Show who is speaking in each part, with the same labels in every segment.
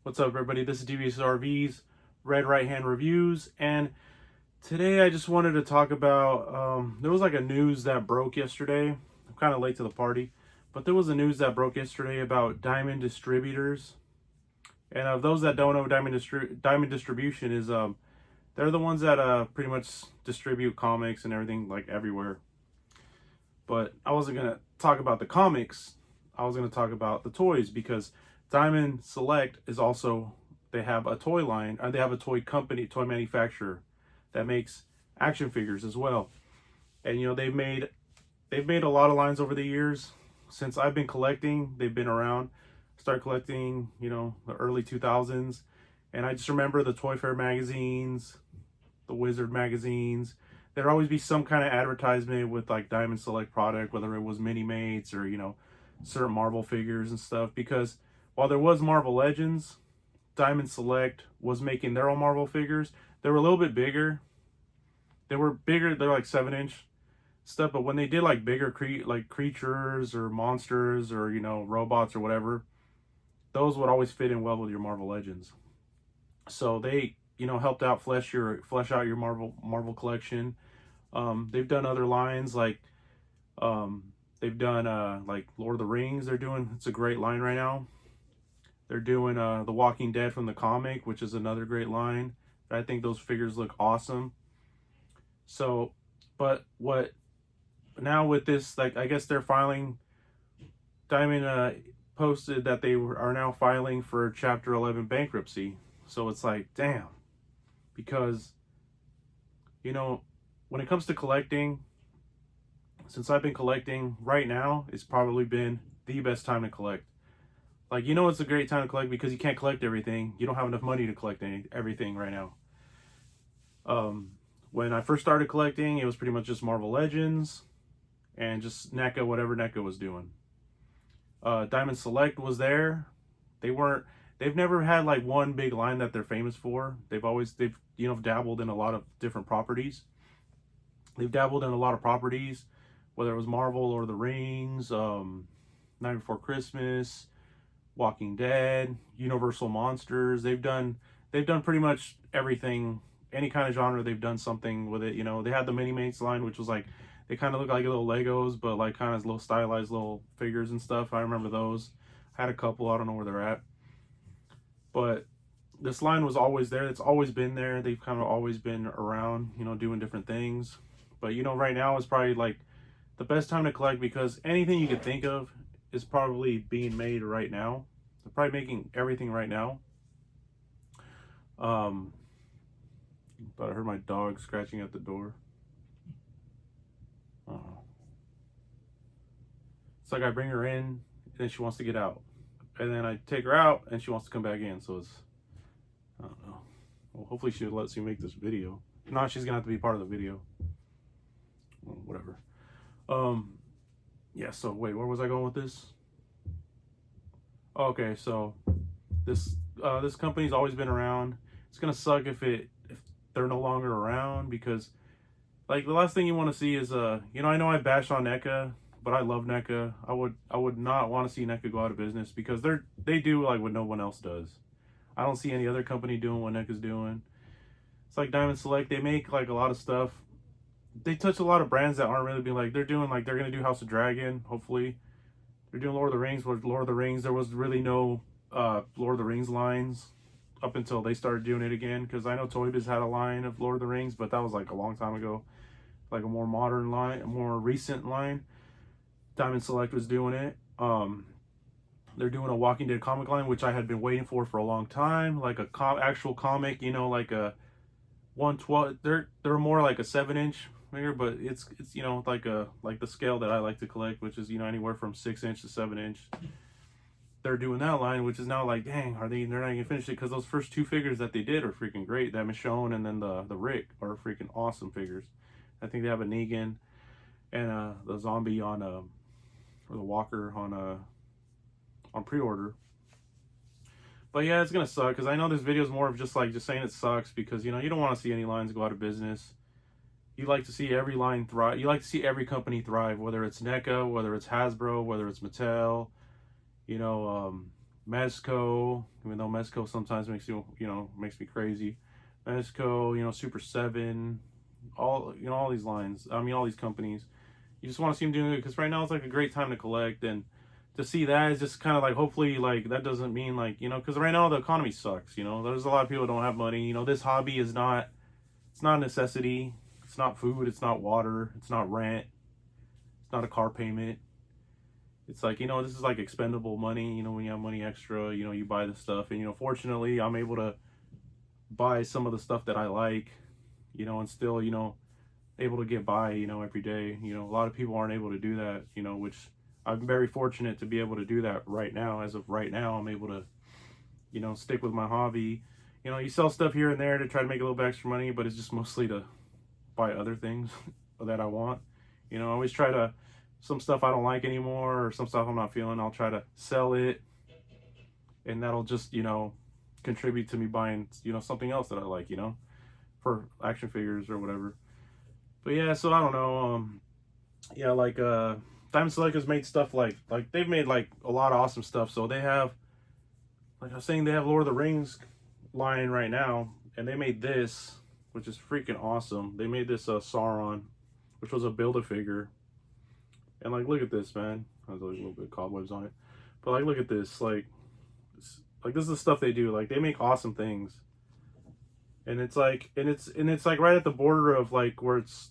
Speaker 1: What's up, everybody? This is Devious RVs, Red Right Hand Reviews, and today I just wanted to talk about. There was like a news that broke yesterday. I'm kind of late to the party, but there was a news that broke yesterday about Diamond Distributors. And of those that don't know, Diamond Distribution is they're the ones that pretty much distribute comics and everything like everywhere. But I wasn't gonna talk about the comics. I was gonna talk about the toys because Diamond Select is also, they have a toy line, or they have a toy company, toy manufacturer that makes action figures as well. And they've made a lot of lines over the years. Since I've been collecting, they've been around. Started collecting, the early 2000s, and I just remember the Toy Fair magazines, the Wizard magazines. There'd always be some kind of advertisement with like Diamond Select product, whether it was mini mates or certain Marvel figures and stuff. Because while there was Marvel Legends, Diamond Select was making their own Marvel figures. They were a little bit bigger. They were bigger. They're like 7-inch stuff. But when they did like bigger like creatures or monsters or robots or whatever, those would always fit in well with your Marvel Legends. So they helped out flesh out your Marvel collection. They've done other lines like they've done like Lord of the Rings. It's a great line right now. They're doing The Walking Dead from the comic, which is another great line. I think those figures look awesome. So, but what now with this, like, I guess they're filing, Diamond posted that are now filing for Chapter 11 bankruptcy. So it's like, damn. Because, when it comes to collecting, since I've been collecting, right now, it's probably been the best time to collect. Like, it's a great time to collect because you can't collect everything. You don't have enough money to collect everything right now. When I first started collecting, it was pretty much just Marvel Legends and just NECA, whatever NECA was doing. Diamond Select was there. They've never had like one big line that they're famous for. They've dabbled in a lot of different properties. They've dabbled in a lot of properties, whether it was Marvel or The Rings, Night Before Christmas, Walking Dead, Universal Monsters. They've done pretty much everything, any kind of genre. They've done something with it. They had the Mini Mates line, which was like, they kind of look like little Legos, but like kind of little stylized little figures and stuff. I remember those. I had a couple. I don't know where they're at. But this line was always there. It's always been there. They've kind of always been around, doing different things. But right now is probably like the best time to collect because anything you could think of is probably being made right now. They're probably making everything right now. But I heard my dog scratching at the door. It's like I bring her in and then she wants to get out. And then I take her out and she wants to come back in. So it's, I don't know. Well, hopefully she lets me make this video. If not, she's gonna have to be part of the video. Well, whatever. Yeah, so wait, where was I going with this? Okay, so this company's always been around. It's gonna suck if they're no longer around because like the last thing you want to see is I know I bash on NECA, but I love NECA. I would not want to see NECA go out of business because they do like what no one else does. I don't see any other company doing what NECA's doing. It's like Diamond Select. They make like a lot of stuff. They touch a lot of brands that aren't really being like, they're gonna do House of Dragon. Hopefully, they're doing Lord of the Rings. With Lord of the Rings, there was really no Lord of the Rings lines up until they started doing it again. Because I know Toy Biz had a line of Lord of the Rings, but that was like a long time ago. Like a more modern line, a more recent line. Diamond Select was doing it. They're doing a Walking Dead comic line, which I had been waiting for a long time. Like a actual comic, like a 1/12. They're more like a 7-inch figure, but it's like the scale that I like to collect, which is anywhere from 6-inch to 7-inch. They're doing that line, which is now like, dang, they're not gonna finish it because those first two figures that they did are freaking great. That Michonne and then the Rick are freaking awesome figures. I think they have a Negan and the zombie on or the Walker on pre-order. But yeah, it's gonna suck because I know this video is more of just saying it sucks because you don't want to see any lines go out of business. You like to see every line thrive. You like to see every company thrive, whether it's NECA, whether it's Hasbro, whether it's Mattel, Mezco, even though Mezco sometimes makes makes me crazy. Mezco, Super 7, all these lines. I mean, all these companies. You just want to see them doing it because right now it's like a great time to collect, and to see that is just kind of like, hopefully, like, that doesn't mean like, because right now the economy sucks. There's a lot of people who don't have money. This hobby is not, it's not a necessity. It's not food. It's not water. It's not rent. It's not a car payment. It's like, this is like expendable money. When you have money extra, you buy the stuff. And, fortunately, I'm able to buy some of the stuff that I like, and still, able to get by, every day. A lot of people aren't able to do that, which I'm very fortunate to be able to do that right now. As of right now, I'm able to, stick with my hobby. You sell stuff here and there to try to make a little bit extra money, but it's just mostly to buy other things that I want. I always try to, some stuff I don't like anymore or some stuff I'm not feeling, I'll try to sell it, and that'll just, contribute to me buying, something else that I like, for action figures or whatever. But yeah, so I don't know. Yeah, like Diamond Select has made stuff like they've made like a lot of awesome stuff. So they have, like I was saying, they have Lord of the Rings line right now, and they made this, which is freaking awesome. They made this Sauron, which was a Build-A-Figure, and like, look at this, man. Has like a little bit of cobwebs on it, but like, look at this. Like this is the stuff they do. Like, they make awesome things, and it's like, it's like right at the border of like where it's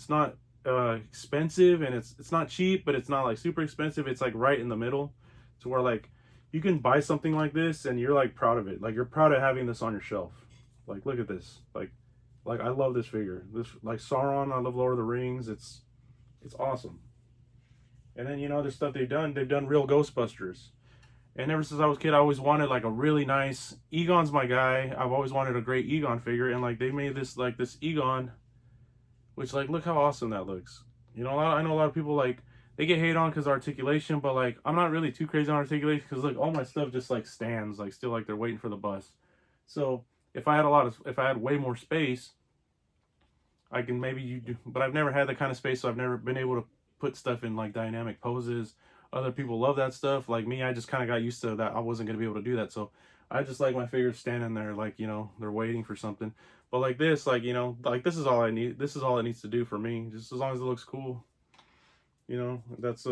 Speaker 1: not expensive, and it's not cheap, but it's not like super expensive. It's like right in the middle, to where like you can buy something like this and you're like proud of it. Like, you're proud of having this on your shelf. Like, look at this. Like I love this figure. This, like, Sauron. I love Lord of the Rings. It's awesome. And then, there's stuff they've done. They've done real Ghostbusters. And ever since I was a kid, I always wanted like a really nice, Egon's my guy. I've always wanted a great Egon figure, and like they made this, like this Egon, which, like, look how awesome that looks. I know a lot of people, like, they get hate on because of articulation, but like, I'm not really too crazy on articulation because like all my stuff just like stands, like, still, like they're waiting for the bus. So if I had way more space, I can maybe but I've never had that kind of space, so I've never been able to put stuff in like dynamic poses. Other people love that stuff. Like me, I just kind of got used to that. I wasn't gonna be able to do that, so I just like my figures standing there, like, they're waiting for something. But like this, like, like, this is all I need. This is all it needs to do for me. Just as long as it looks cool, that's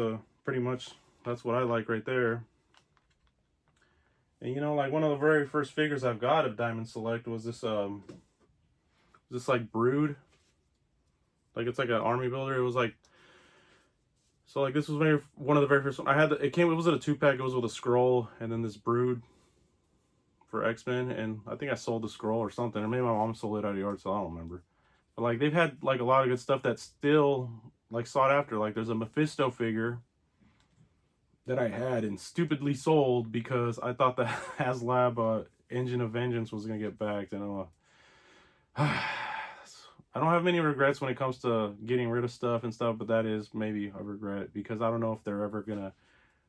Speaker 1: pretty much, that's what I like right there. And like, one of the very first figures I've got of Diamond Select was this like Brood. Like, it's like an army builder. It was like, so like, this was one of the very first one I had. It was in a 2-pack. It was with a scroll and then this Brood for X-Men, and I think I sold the scroll or something, or maybe my mom sold it at a yard sale, I don't remember. But like, they've had like a lot of good stuff that's still like sought after. Like, there's a Mephisto figure that I had and stupidly sold because I thought the HasLab Engine of Vengeance was gonna get backed, and I don't have many regrets when it comes to getting rid of stuff and stuff, but that is maybe a regret because I don't know if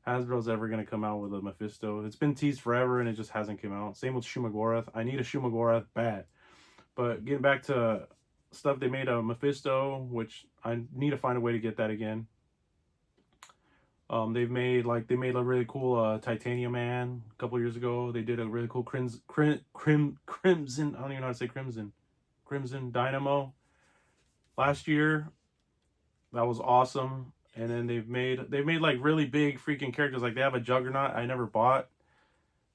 Speaker 1: Hasbro's ever gonna come out with a Mephisto. It's been teased forever and it just hasn't come out. Same with Shumagorath. I need a Shumagorath bad. But getting back to stuff, they made a Mephisto, which I need to find a way to get that again. They made a really cool Titanium Man a couple years ago. They did a really cool Crimson. I don't even know how to say Crimson Dynamo last year. That was awesome. And then they've made like really big freaking characters. Like, they have a Juggernaut I never bought,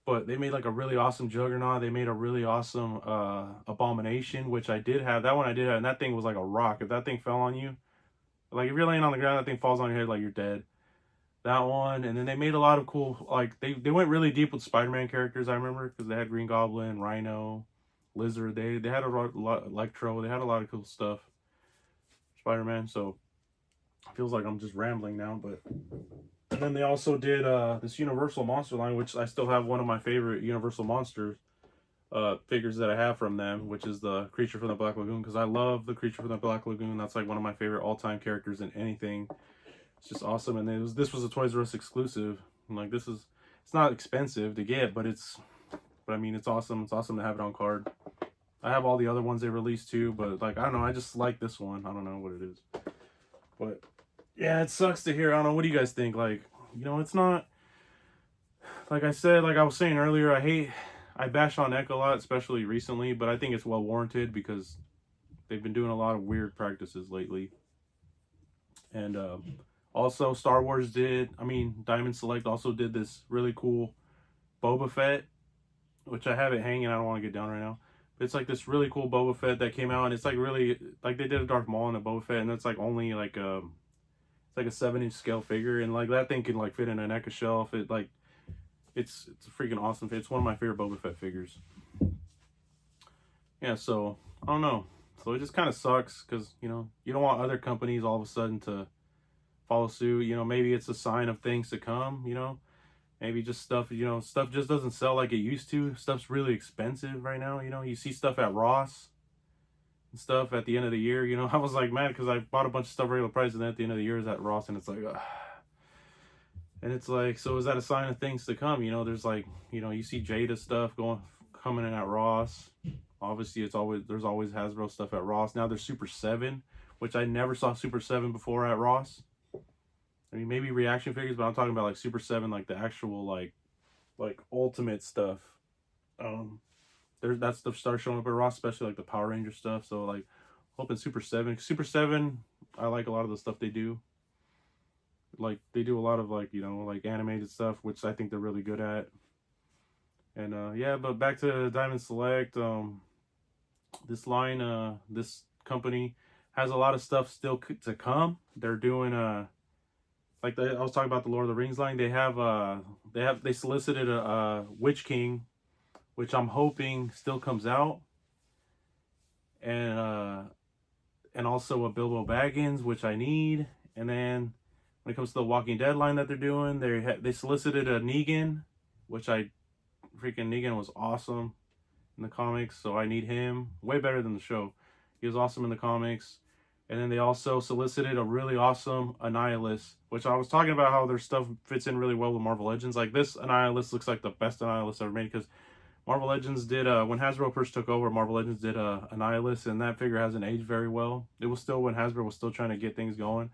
Speaker 1: but they made like a really awesome Juggernaut. They made a really awesome Abomination, which I did have. That one I did have, and that thing was like a rock. If that thing fell on you, like, if you're laying on the ground, that thing falls on your head, like, you're dead. That one. And then they made a lot of cool, like, they went really deep with Spider-Man characters, I remember, because they had Green Goblin, Rhino, Lizard. They had a lot, Electro. They had a lot of cool stuff. Spider-Man. So it feels like I'm just rambling now, but. And then they also did this Universal Monster line, which I still have one of my favorite Universal Monsters figures that I have from them, which is the Creature from the Black Lagoon, because I love the Creature from the Black Lagoon. That's like one of my favorite all-time characters in anything. It's just awesome. And this was a Toys R Us exclusive. And like, it's not expensive to get, but I mean, it's awesome. It's awesome to have it on card. I have all the other ones they released too, but like, I don't know, I just like this one. I don't know what it is, but yeah, it sucks to hear. I don't know, what do you guys think? Like, it's not like I said, like I was saying earlier, I bash on Eck a lot, especially recently, but I think it's well warranted because they've been doing a lot of weird practices lately. And also, Star Wars Diamond Select also did this really cool Boba Fett, which I have it hanging. I don't want to get down right now. But it's like this really cool Boba Fett that came out, and it's like really like they did a Darth Maul and a Boba Fett, and it's like only like it's like a 7-inch scale figure, and like that thing can like fit in a NECA shelf. It's a freaking awesome. It's one of my favorite Boba Fett figures. Yeah, so I don't know. So it just kind of sucks because you don't want other companies all of a sudden to follow suit. Maybe it's a sign of things to come. Maybe just stuff just doesn't sell like it used to. Stuff's really expensive right now. You see stuff at Ross and stuff at the end of the year. I was like mad because I bought a bunch of stuff regular price, and then at the end of the year is at Ross, and it's like, and it's like, so is that a sign of things to come? There's like, you see Jada stuff coming in at Ross. Obviously, there's always Hasbro stuff at Ross. Now there's Super 7, which I never saw Super 7 before at Ross. I mean, maybe reaction figures, but I'm talking about like Super 7, like the actual like ultimate stuff. That stuff starts showing up at Ross, especially like the Power Ranger stuff. So like, hoping Super 7, I like a lot of the stuff they do. Like they do a lot of like like animated stuff, which I think they're really good at. And yeah, but back to Diamond Select. This company has a lot of stuff still to come. They're doing I was talking about the Lord of the Rings line. They solicited a Witch King, which I'm hoping still comes out, and also a Bilbo Baggins, which I need. And then when it comes to the Walking Dead line that they're doing, they solicited a Negan, which Negan was awesome in the comics, so I need him. Way better than the show. He was awesome in the comics. And then they also solicited a really awesome Annihilus, which I was talking about how their stuff fits in really well with Marvel Legends. Like this Annihilus looks like the best Annihilus ever made, because Marvel Legends did, when Hasbro first took over, Marvel Legends did Annihilus, and that figure hasn't aged very well. It was still when Hasbro was still trying to get things going.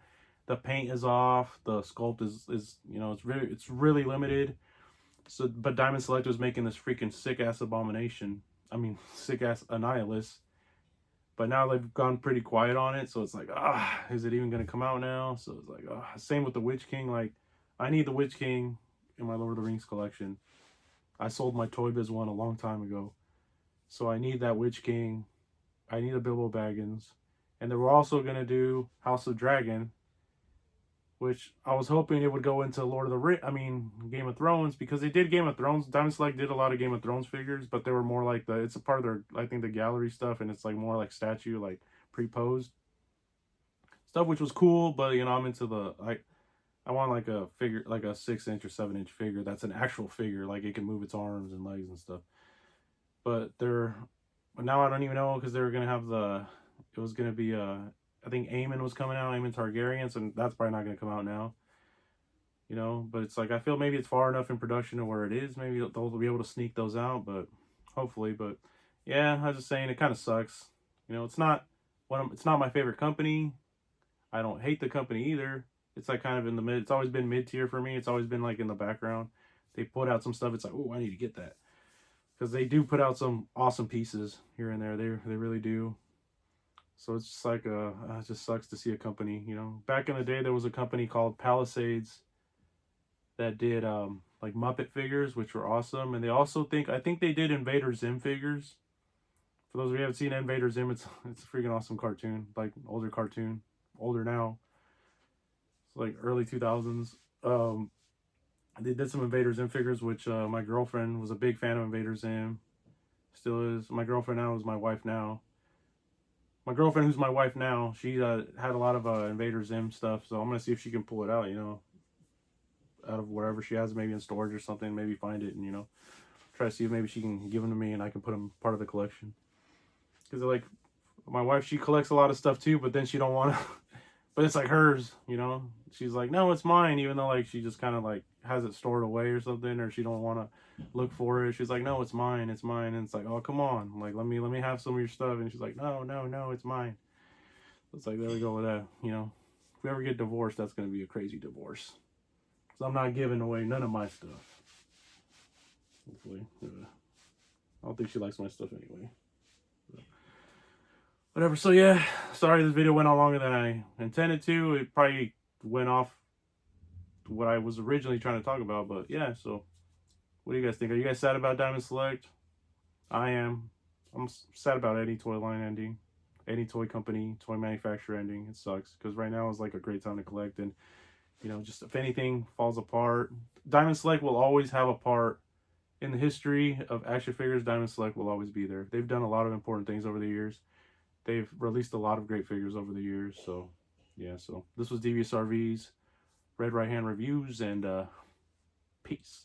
Speaker 1: The paint is off, the sculpt is it's really limited. So, but Diamond Select was making this freaking sick-ass abomination. Sick-ass Annihilus. But now they've gone pretty quiet on it, so it's like, is it even going to come out now? So it's like, same with the Witch King. Like, I need the Witch King in my Lord of the Rings collection. I sold my Toy Biz one a long time ago. So I need that Witch King. I need a Bilbo Baggins. And they were also going to do House of Dragon, which I was hoping it would go into Game of Thrones, because they did Game of Thrones. Diamond Select did a lot of Game of Thrones figures, but they were more like it's a part of their, I think, the gallery stuff, and it's like more like statue, like pre-posed stuff, which was cool. But I'm into I want like a figure, like a 6-inch or 7-inch figure that's an actual figure, like it can move its arms and legs and stuff. But now I don't even know, because they were gonna have it was gonna be I think Aemon was coming out, Aemon Targaryen, and that's probably not going to come out now. But it's like, I feel maybe it's far enough in production to where it is. Maybe they'll be able to sneak those out, but hopefully. But yeah, I was just saying, it kind of sucks. It's not my favorite company. I don't hate the company either. It's like kind of in the mid. It's always been mid-tier for me. It's always been like in the background. They put out some stuff. It's like, oh, I need to get that, because they do put out some awesome pieces here and there. They really do. So it's just like, it just sucks to see a company, Back in the day, there was a company called Palisades that did like Muppet figures, which were awesome. And they also I think they did Invader Zim figures. For those of you who haven't seen Invader Zim, it's a freaking awesome cartoon, like older now. It's like early 2000s. They did some Invader Zim figures, which my girlfriend was a big fan of Invader Zim. Still is. My girlfriend now is my wife now. My girlfriend, who's my wife now, she had a lot of Invader Zim stuff, so I'm going to see if she can pull it out, out of wherever she has, maybe in storage or something, maybe find it and, try to see if maybe she can give them to me and I can put them part of the collection. Because, like, my wife, she collects a lot of stuff too, but then she don't want to, but it's like hers, She's like, no, it's mine, even though, like, she just kind of, like, has it stored away or something, or she don't want to look for it. She's like, no, it's mine, and it's like, oh, come on, like, let me have some of your stuff. And she's like, no, it's mine. It's like, there we go with that. If we ever get divorced, that's going to be a crazy divorce, because I'm not giving away none of my stuff. Hopefully. I don't think she likes my stuff anyway. Whatever. So yeah, sorry this video went on longer than I intended to. It probably went off what I was originally trying to talk about. But yeah, so what do you guys think? Are you guys sad about Diamond Select? I am. I'm sad about any toy line ending, any toy company, toy manufacturer ending. It sucks because right now is like a great time to collect, and you know, just if anything falls apart, Diamond Select will always have a part in the history of action figures. Diamond Select will always be there. They've done a lot of important things over the years. They've released a lot of great figures over the years. So yeah, so this was Devious RVs, Red Right Hand Reviews, and peace.